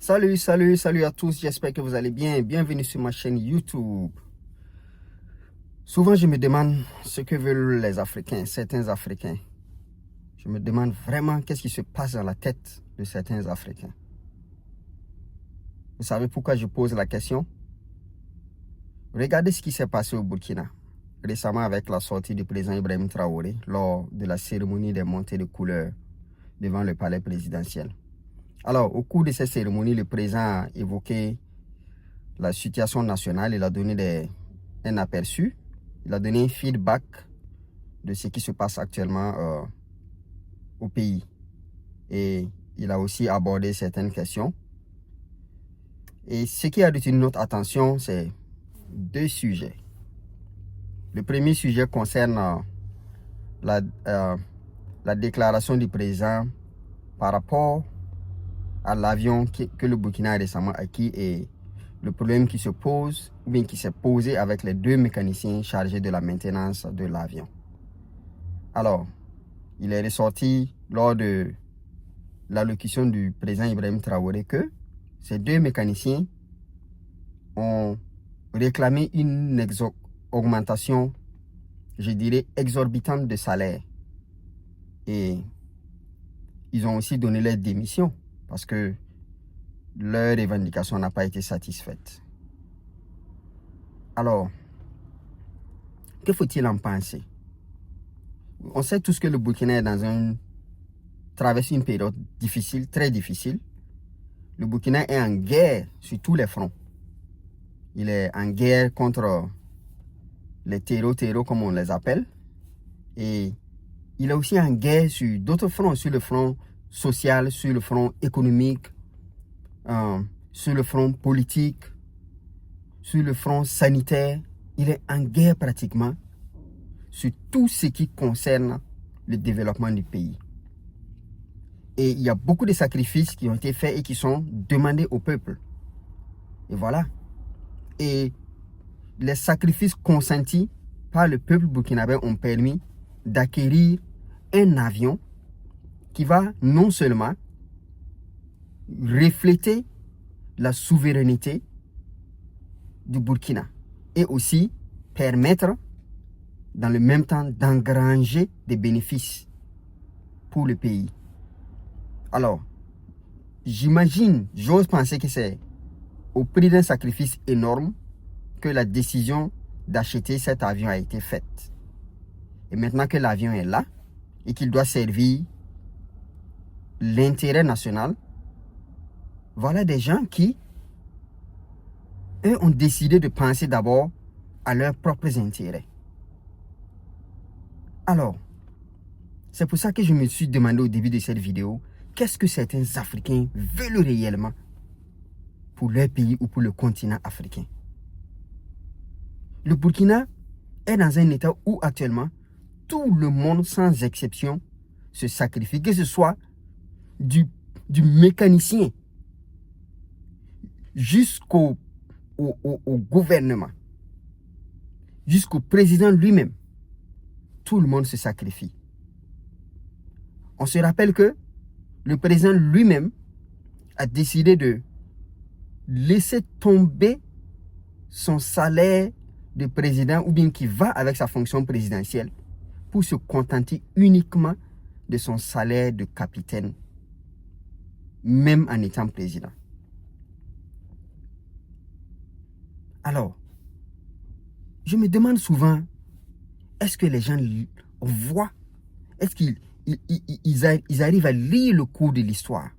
Salut à tous, j'espère que vous allez bien. Bienvenue sur ma chaîne YouTube. Souvent, je me demande ce que veulent les Africains, certains Africains. Je me demande vraiment qu'est-ce qui se passe dans la tête de certains Africains. Vous savez pourquoi je pose la question? Regardez ce qui s'est passé au Burkina récemment avec la sortie du président Ibrahim Traoré lors de la cérémonie des montées de couleurs devant le palais présidentiel. Alors, au cours de cette cérémonie, le président a évoqué la situation nationale. Il a donné un aperçu, il a donné un feedback de ce qui se passe actuellement au pays. Et il a aussi abordé certaines questions. Et ce qui a retenu notre attention, c'est deux sujets. Le premier sujet concerne la déclaration du président par rapport à l'avion que le Burkina a récemment acquis et le problème qui se pose, ou bien qui s'est posé avec les deux mécaniciens chargés de la maintenance de l'avion. Alors, il est ressorti lors de l'allocution du président Ibrahim Traoré que ces deux mécaniciens ont réclamé une augmentation, je dirais, exorbitante de salaire. Et ils ont aussi donné leur démission parce que leur revendication n'a pas été satisfaite. Alors, que faut-il en penser? On sait tous que le Burkina est traverse une période difficile, très difficile. Le Burkina est en guerre sur tous les fronts. Il est en guerre contre les terreaux comme on les appelle. Et il est aussi en guerre sur d'autres fronts, sur le front social, sur le front économique, sur le front politique, sur le front sanitaire. Il est en guerre pratiquement sur tout ce qui concerne le développement du pays. Et il y a beaucoup de sacrifices qui ont été faits et qui sont demandés au peuple. Et voilà. Et les sacrifices consentis par le peuple burkinabé ont permis d'acquérir un avion qui va non seulement refléter la souveraineté du Burkina et aussi permettre dans le même temps d'engranger des bénéfices pour le pays. Alors, j'ose penser que c'est au prix d'un sacrifice énorme que la décision d'acheter cet avion a été faite. Et maintenant que l'avion est là et qu'il doit servir l'intérêt national, voilà des gens qui, eux, ont décidé de penser d'abord à leurs propres intérêts. Alors, c'est pour ça que je me suis demandé au début de cette vidéo, qu'est-ce que certains Africains veulent réellement pour leur pays ou pour le continent africain? Le Burkina est dans un état où actuellement, tout le monde sans exception se sacrifie, que ce soit du mécanicien jusqu'au gouvernement, jusqu'au président lui-même. Tout le monde se sacrifie. On se rappelle que le président lui-même a décidé de laisser tomber son salaire de président ou bien qui va avec sa fonction présidentielle pour se contenter uniquement de son salaire de capitaine, même en étant président. Alors, je me demande souvent, est-ce que les gens voient, est-ce qu'ils arrivent à lire le cours de l'histoire?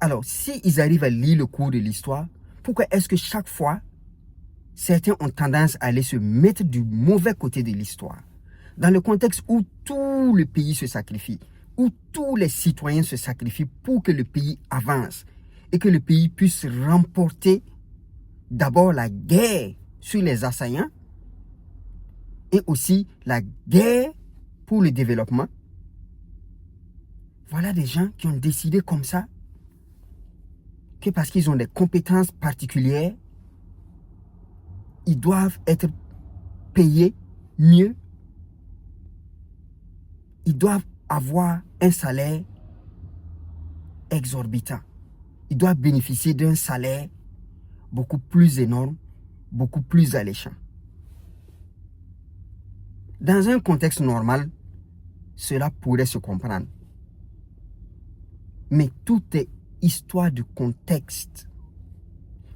Alors, s'ils arrivent à lire le cours de l'histoire, pourquoi est-ce que chaque fois, certains ont tendance à aller se mettre du mauvais côté de l'histoire? Dans le contexte où tout le pays se sacrifie, où tous les citoyens se sacrifient pour que le pays avance et que le pays puisse remporter d'abord la guerre sur les assaillants et aussi la guerre pour le développement. Voilà des gens qui ont décidé comme ça que parce qu'ils ont des compétences particulières, ils doivent être payés mieux. Ils doivent avoir un salaire exorbitant. il doit bénéficier d'un salaire beaucoup plus énorme, beaucoup plus alléchant. Dans un contexte normal, cela pourrait se comprendre. Mais tout est histoire de contexte.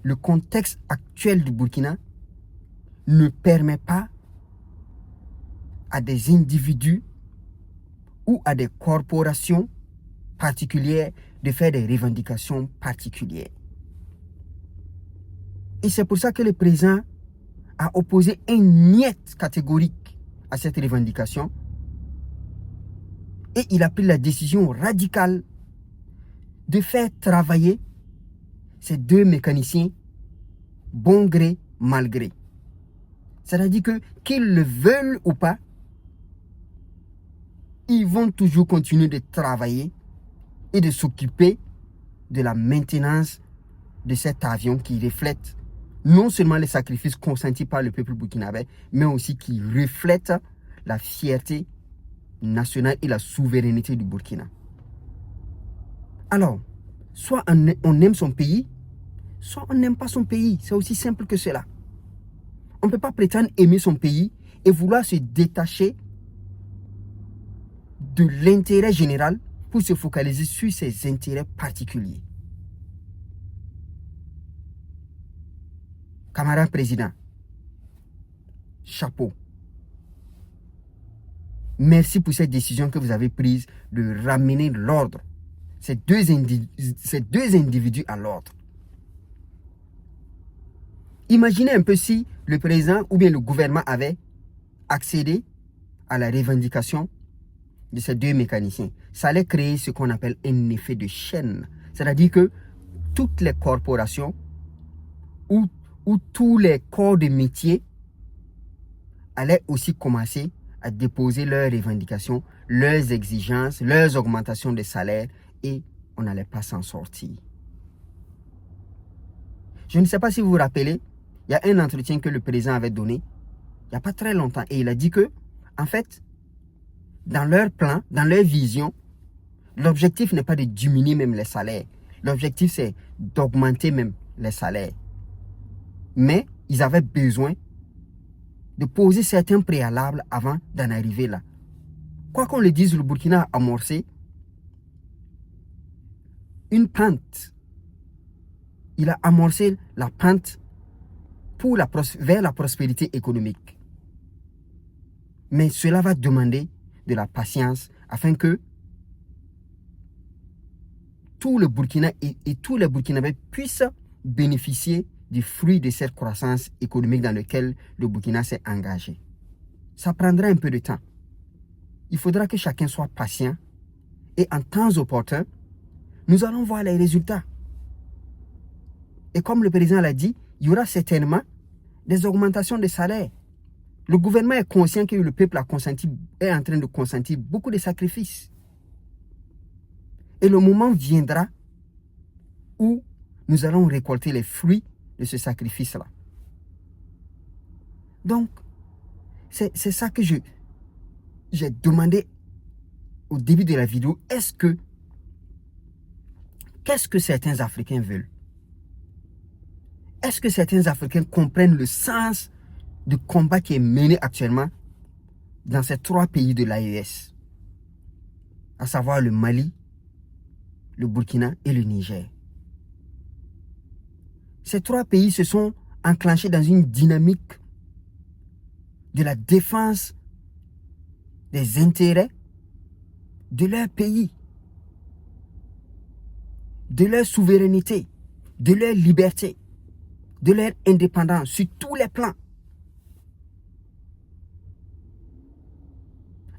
Le contexte actuel du Burkina ne permet pas à des individus ou à des corporations particulières de faire des revendications particulières. Et c'est pour ça que le président a opposé un niet catégorique à cette revendication et il a pris la décision radicale de faire travailler ces deux mécaniciens bon gré, mal gré. C'est-à-dire que qu'ils le veulent ou pas, ils vont toujours continuer de travailler et de s'occuper de la maintenance de cet avion qui reflète non seulement les sacrifices consentis par le peuple burkinabé, mais aussi qui reflète la fierté nationale et la souveraineté du Burkina. Alors, soit on aime son pays, soit on n'aime pas son pays. C'est aussi simple que cela. On ne peut pas prétendre aimer son pays et vouloir se détacher de l'intérêt général pour se focaliser sur ses intérêts particuliers. Camarade président, chapeau. Merci pour cette décision que vous avez prise de ramener l'ordre, ces deux individus à l'ordre. Imaginez un peu si le président ou bien le gouvernement avait accédé à la revendication de ces deux mécaniciens. Ça allait créer ce qu'on appelle un effet de chaîne. C'est-à-dire que toutes les corporations ou tous les corps de métier allaient aussi commencer à déposer leurs revendications, leurs exigences, leurs augmentations de salaire et on n'allait pas s'en sortir. Je ne sais pas si vous vous rappelez, il y a un entretien que le président avait donné il n'y a pas très longtemps et il a dit que, en fait, dans leur plan, dans leur vision, l'objectif n'est pas de diminuer même les salaires. L'objectif, c'est d'augmenter même les salaires. Mais ils avaient besoin de poser certains préalables avant d'en arriver là. Quoi qu'on le dise, le Burkina a amorcé une pente. Il a amorcé la pente vers la prospérité économique. Mais cela va demander de la patience afin que tout le Burkina et tous les Burkinabés puissent bénéficier du fruit de cette croissance économique dans laquelle le Burkina s'est engagé. Ça prendra un peu de temps. Il faudra que chacun soit patient et en temps opportun, nous allons voir les résultats. Et comme le président l'a dit, il y aura certainement des augmentations de salaire. Le gouvernement est conscient que le peuple est en train de consentir beaucoup de sacrifices. Et le moment viendra où nous allons récolter les fruits de ce sacrifice-là. Donc, c'est ça que j'ai demandé au début de la vidéo. Qu'est-ce que certains Africains veulent? Est-ce que certains Africains comprennent le sens du combat qui est mené actuellement dans ces trois pays de l'AES, à savoir le Mali, le Burkina et le Niger? Ces trois pays se sont enclenchés dans une dynamique de la défense des intérêts de leur pays, de leur souveraineté, de leur liberté, de leur indépendance sur tous les plans.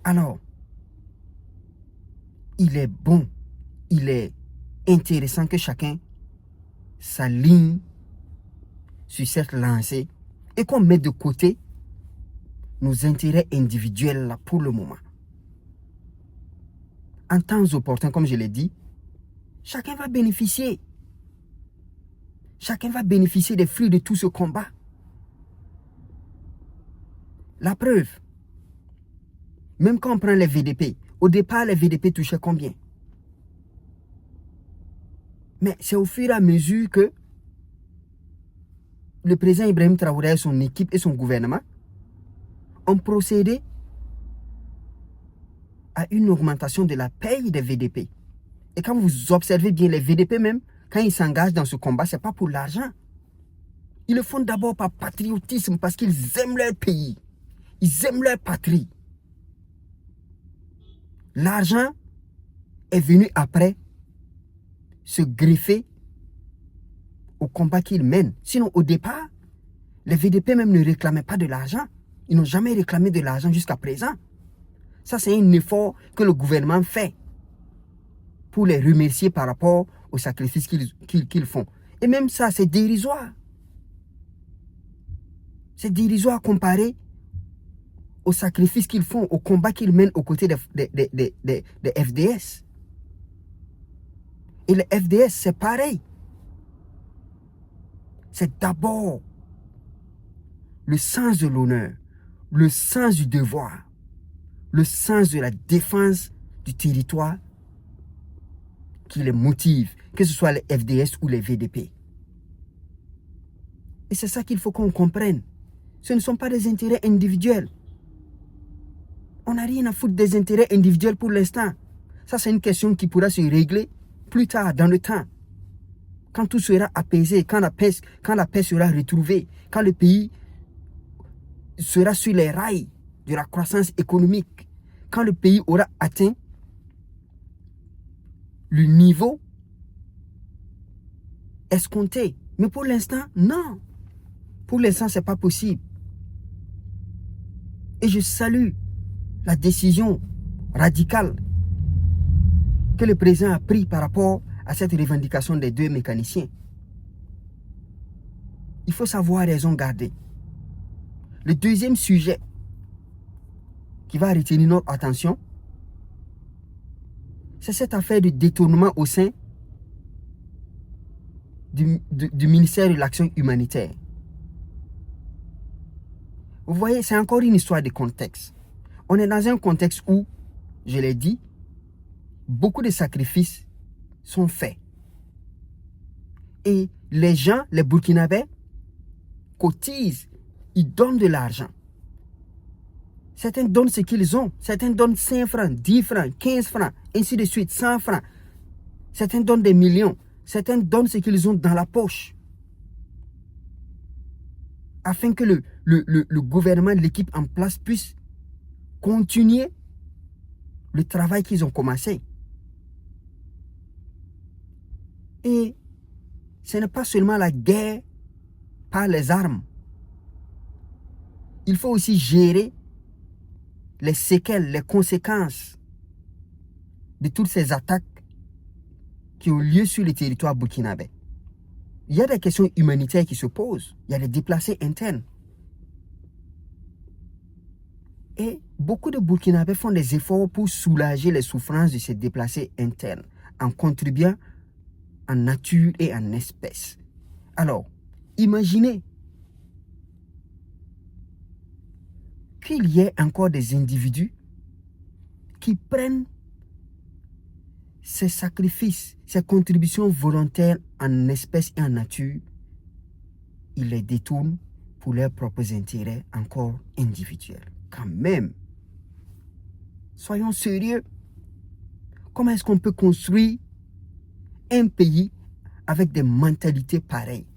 Alors, il est bon, il est intéressant que chacun s'aligne sur cette lancée et qu'on mette de côté nos intérêts individuels là pour le moment. En temps opportun, comme je l'ai dit, chacun va bénéficier. Chacun va bénéficier des fruits de tout ce combat. La preuve, même quand on prend les VDP, au départ, les VDP touchaient combien? Mais c'est au fur et à mesure que le président Ibrahim Traoré, son équipe et son gouvernement ont procédé à une augmentation de la paye des VDP. Et quand vous observez bien les VDP même, quand ils s'engagent dans ce combat, ce n'est pas pour l'argent. Ils le font d'abord par patriotisme, parce qu'ils aiment leur pays. Ils aiment leur patrie. L'argent est venu après se greffer au combat qu'ils mènent. Sinon, au départ, les VDP même ne réclamaient pas de l'argent. Ils n'ont jamais réclamé de l'argent jusqu'à présent. Ça, c'est un effort que le gouvernement fait pour les remercier par rapport au sacrifice qu'ils font. Et même ça, c'est dérisoire. C'est dérisoire comparé au sacrifice qu'ils font, au combat qu'ils mènent aux côtés des FDS. Et les FDS, c'est pareil. C'est d'abord le sens de l'honneur, le sens du devoir, le sens de la défense du territoire qui les motive, que ce soit les FDS ou les VDP. Et c'est ça qu'il faut qu'on comprenne. Ce ne sont pas des intérêts individuels. On n'a rien à foutre des intérêts individuels pour l'instant. Ça, c'est une question qui pourra se régler plus tard dans le temps. Quand tout sera apaisé, quand la paix sera retrouvée, quand le pays sera sur les rails de la croissance économique, quand le pays aura atteint le niveau escompté. Mais pour l'instant, non. Pour l'instant, ce n'est pas possible. Et je salue la décision radicale que le président a prise par rapport à cette revendication des 2 mécaniciens. Il faut savoir raison garder. Le deuxième sujet qui va retenir notre attention, c'est cette affaire de détournement au sein du ministère de l'Action humanitaire. Vous voyez, c'est encore une histoire de contexte. On est dans un contexte où, je l'ai dit, beaucoup de sacrifices sont faits. Et les gens, les Burkinabés, cotisent, ils donnent de l'argent. Certains donnent ce qu'ils ont. Certains donnent 5 francs, 10 francs, 15 francs, ainsi de suite, 100 francs. Certains donnent des millions. Certains donnent ce qu'ils ont dans la poche. Afin que le gouvernement, l'équipe en place puisse continuer le travail qu'ils ont commencé. Et ce n'est pas seulement la guerre par les armes. Il faut aussi gérer les séquelles, les conséquences de toutes ces attaques qui ont lieu sur le territoire burkinabé. Il y a des questions humanitaires qui se posent. Il y a les déplacés internes. Et beaucoup de Burkinabés font des efforts pour soulager les souffrances de ces déplacés internes en contribuant en nature et en espèces. Alors, imaginez qu'il y ait encore des individus qui prennent ces sacrifices, ces contributions volontaires en espèces et en nature, ils les détournent pour leurs propres intérêts encore individuels. Quand même, soyons sérieux. Comment est-ce qu'on peut construire un pays avec des mentalités pareilles?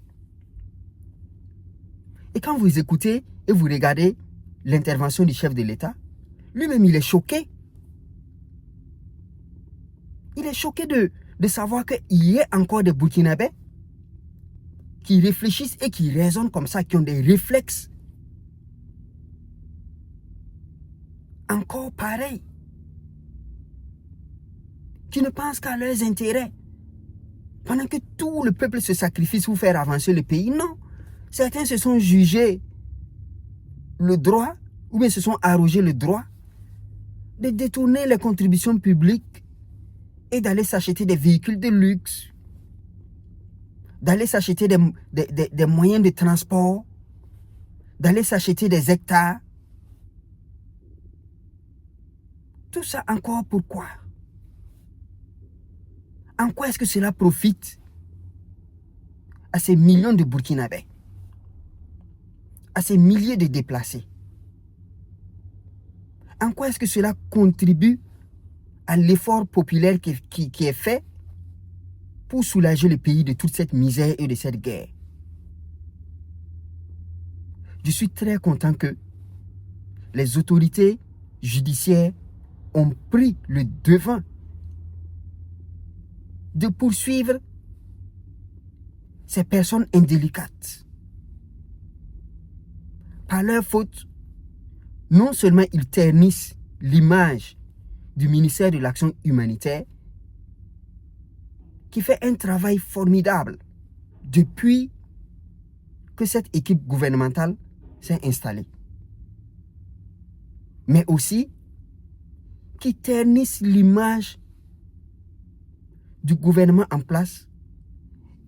Et quand vous écoutez et vous regardez l'intervention du chef de l'État, lui-même il est choqué. Il est choqué de savoir qu'il y a encore des Burkinabés qui réfléchissent et qui raisonnent comme ça, qui ont des réflexes encore pareils, qui ne pensent qu'à leurs intérêts. Pendant que tout le peuple se sacrifie pour faire avancer le pays, non. Certains se sont jugés le droit, ou bien se sont arrogés le droit de détourner les contributions publiques et d'aller s'acheter des véhicules de luxe, d'aller s'acheter des moyens de transport, d'aller s'acheter des hectares. Tout ça encore pourquoi? En quoi est-ce que cela profite à ces millions de Burkinabés, à ces milliers de déplacés? En quoi est-ce que cela contribue à l'effort populaire qui est fait pour soulager le pays de toute cette misère et de cette guerre? Je suis très content que les autorités judiciaires ont pris le devant de poursuivre ces personnes indélicates. Par leur faute, non seulement ils ternissent l'image du ministère de l'Action humanitaire, qui fait un travail formidable depuis que cette équipe gouvernementale s'est installée, mais aussi qui ternissent l'image du gouvernement en place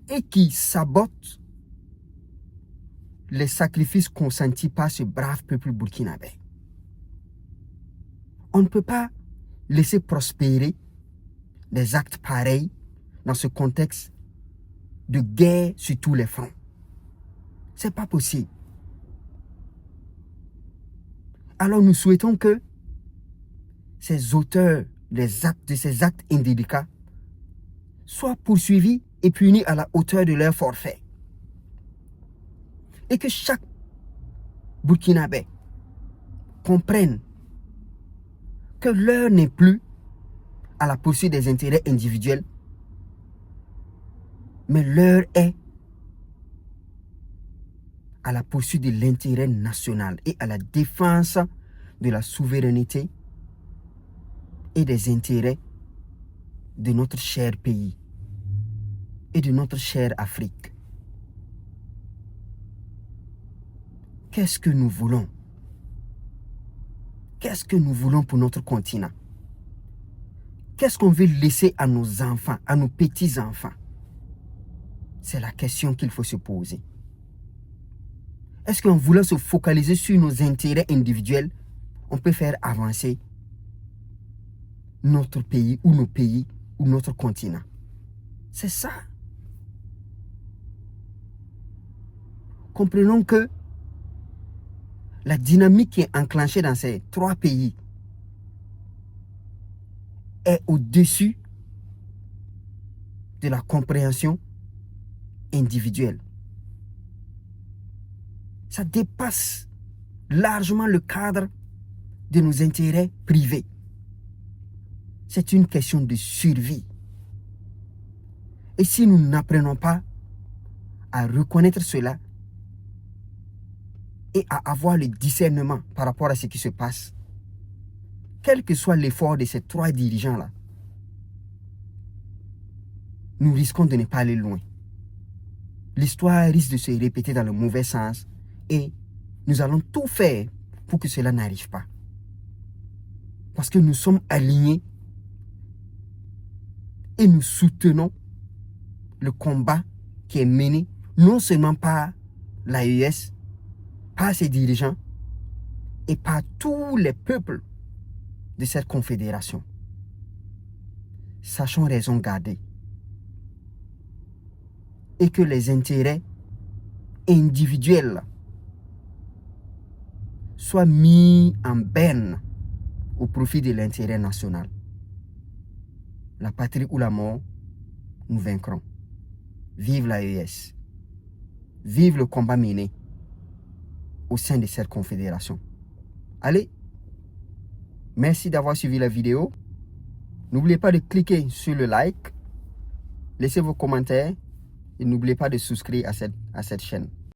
et qui sabotent les sacrifices consentis par ce brave peuple burkinabé. On ne peut pas laisser prospérer des actes pareils dans ce contexte de guerre sur tous les fronts. C'est pas possible. Alors nous souhaitons que ces auteurs de ces actes indélicats soient poursuivis et punis à la hauteur de leur forfait. Et que chaque Burkinabé comprenne que l'heure n'est plus à la poursuite des intérêts individuels, mais l'heure est à la poursuite de l'intérêt national et à la défense de la souveraineté et des intérêts de notre cher pays et de notre chère Afrique. Qu'est-ce que nous voulons? Qu'est-ce que nous voulons pour notre continent? Qu'est-ce qu'on veut laisser à nos enfants, à nos petits-enfants? C'est la question qu'il faut se poser. Est-ce qu'en voulant se focaliser sur nos intérêts individuels, on peut faire avancer notre pays ou nos pays ou notre continent? C'est ça. Comprenons que la dynamique qui est enclenchée dans ces 3 pays est au-dessus de la compréhension individuelle. Ça dépasse largement le cadre de nos intérêts privés. C'est une question de survie. Et si nous n'apprenons pas à reconnaître cela et à avoir le discernement par rapport à ce qui se passe, quel que soit l'effort de ces 3 dirigeants-là, nous risquons de ne pas aller loin. L'histoire risque de se répéter dans le mauvais sens et nous allons tout faire pour que cela n'arrive pas. Parce que nous sommes alignés et nous soutenons le combat qui est mené non seulement par l'AES, par ses dirigeants et par tous les peuples de cette confédération. Sachons raison garder et que les intérêts individuels soient mis en berne au profit de l'intérêt national. La patrie ou la mort, nous vaincrons. Vive l'AES. Vive le combat mené au sein de cette confédération. Allez, merci d'avoir suivi la vidéo. N'oubliez pas de cliquer sur le like, laissez vos commentaires et n'oubliez pas de souscrire à cette chaîne.